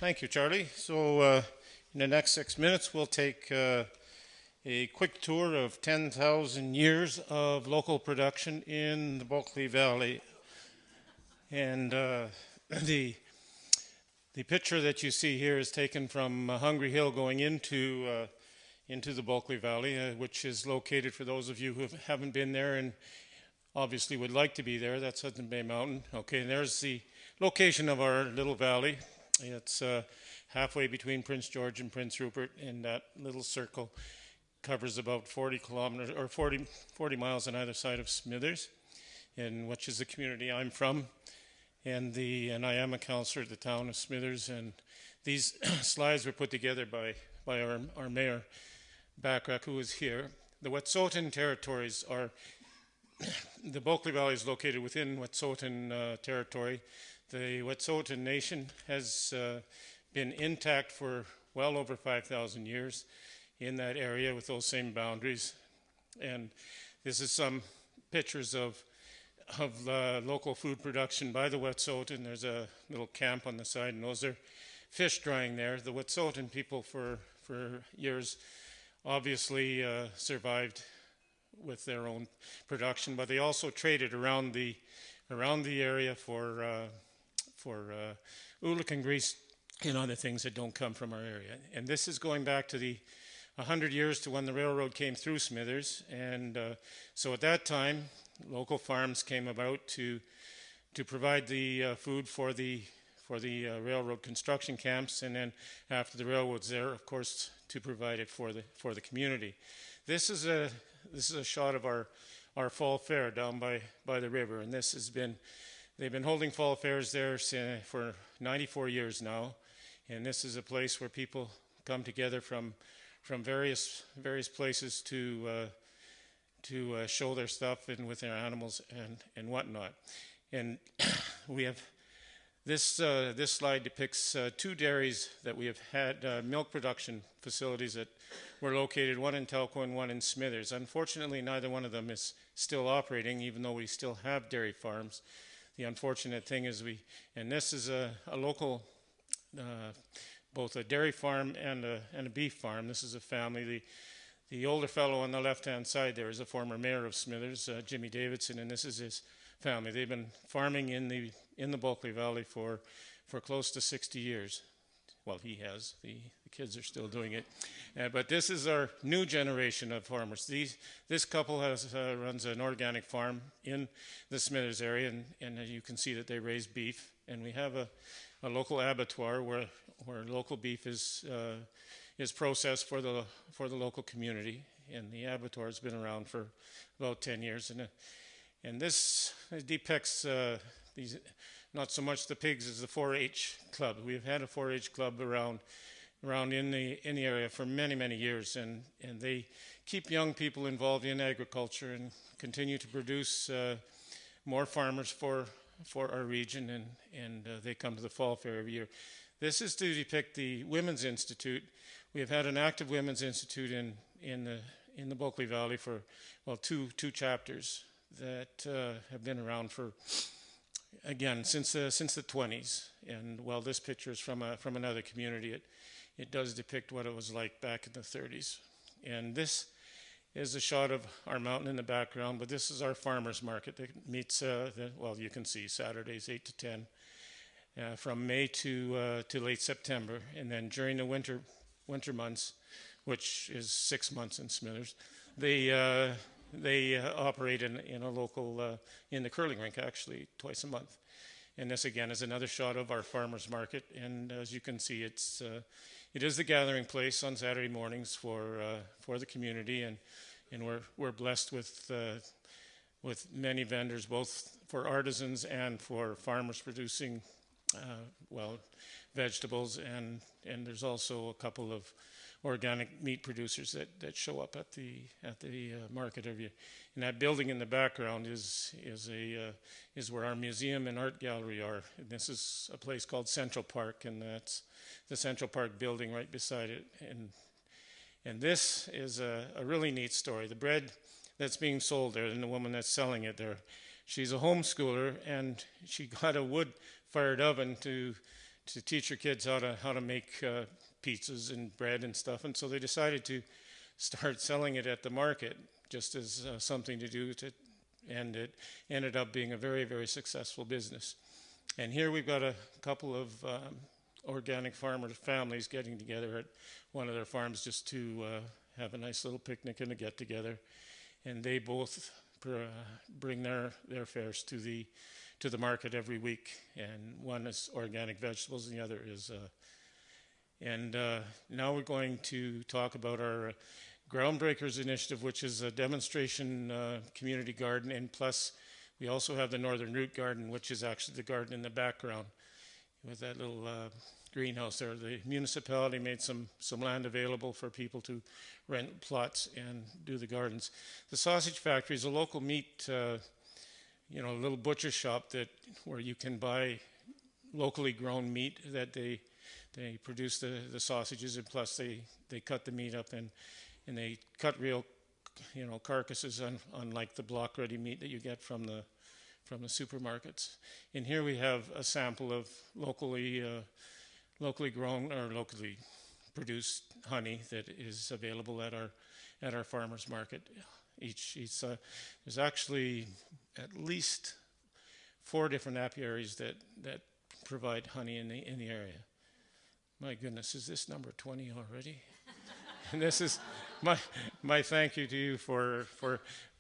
Thank you, Charlie. In the next 6 minutes, we'll take a quick tour of 10,000 years of local production in the Bulkley Valley. And the the picture that you see here is taken from Hungry Hill going into the Bulkley Valley, which is located, for those of you who haven't been there and obviously would like to be there. That's Hudson Bay Mountain. Okay, and there's the location of our little valley. It's halfway between Prince George and Prince Rupert, and that little circle covers about 40 kilometers or 40 miles on either side of Smithers, and which is the community I'm from. And I am a councillor at the town of Smithers, and these slides were put together by our mayor, Backrack, who is here. The Wet'suwet'en territories are, the Bulkley Valley is located within Wet'suwet'en territory. The Wet'suwet'en Nation has been intact for well over 5,000 years in that area with those same boundaries. And this is some pictures of local food production by the Wet'suwet'en. There's a little camp on the side, and those are fish drying there. The Wet'suwet'en people for years obviously survived with their own production, but they also traded around the area for oolakan grease and other things that don't come from our area. And this is going back to the 100 years to when the railroad came through Smithers. And so at that time, local farms came about to provide the food for the railroad construction camps, and then after the railroad's there, of course, to provide it for the community. This is a shot of our fall fair down by the river, and they've been holding fall fairs there for 94 years now, and this is a place where people come together from various places to show their stuff and with their animals and whatnot. And we have this slide depicts two dairies that we have had, milk production facilities that were located, one in Telkwa and one in Smithers. Unfortunately, neither one of them is still operating, even though we still have dairy farms. The unfortunate thing is this is a local, both a dairy farm and a beef farm. This is a family. The older fellow on the left-hand side there is a former mayor of Smithers, Jimmy Davidson, and this is his family. They've been farming in the Bulkley Valley for close to 60 years. Well, he has. The kids are still doing it. But this is our new generation of farmers. This couple runs an organic farm in the Smithers area, and you can see that they raise beef. And we have a local abattoir where local beef is processed for the local community, and the abattoir has been around for about 10 years. And this depicts these, not so much the pigs as the 4-H club. We've had a 4-H club around in the area for many years, and they keep young people involved in agriculture and continue to produce more farmers for our region, and they come to the fall fair every year. This is to depict the Women's Institute. We have had an active Women's Institute in the Bulkley Valley for, well, two chapters that have been around for, again, since the 20s. And while this picture is from another community, it does depict what it was like back in the 30s. And this is a shot of our mountain in the background, but this is our farmers market that meets, well, you can see Saturdays 8 to 10 from May to late September. And then during the winter months, which is 6 months in Smithers, they operate in a local, in the curling rink actually, twice a month. And this again is another shot of our farmers market. And as you can see, it is the gathering place on Saturday mornings for the community, and we're blessed with many vendors, both for artisans and for farmers producing vegetables, and there's also a couple of organic meat producers that show up at the market every year. And that building in the background is where our museum and art gallery are. And this is a place called Central Park, and that's the Central Park building right beside it. And this is a really neat story. The bread that's being sold there, and the woman that's selling it there, she's a homeschooler, and she got a wood-fired oven to teach your kids how to make pizzas and bread and stuff. And so they decided to start selling it at the market just as something to do to, and it ended up being a very, very successful business. And here we've got a couple of organic farmer families getting together at one of their farms just to have a nice little picnic and a get together. And they both bring their fairs to the market every week. And one is organic vegetables, and the other is. Now we're going to talk about our Groundbreakers initiative, which is a demonstration community garden, and plus we also have the Northern Root Garden, which is actually the garden in the background with that little greenhouse there. The municipality made some land available for people to rent plots and do the gardens. The Sausage Factory is a local meat, a little butcher shop where you can buy locally grown meat that they produce the sausages, and plus they cut the meat up and they cut real, carcasses unlike the block ready meat that you get from the supermarkets. And here we have a sample of locally grown or locally produced honey that is available at our farmers market. There's actually at least 4 different apiaries that provide honey in the area. My goodness, is this number 20 already? And this is my thank you to you for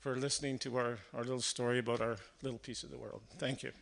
listening to our little story about our little piece of the world. Thank you.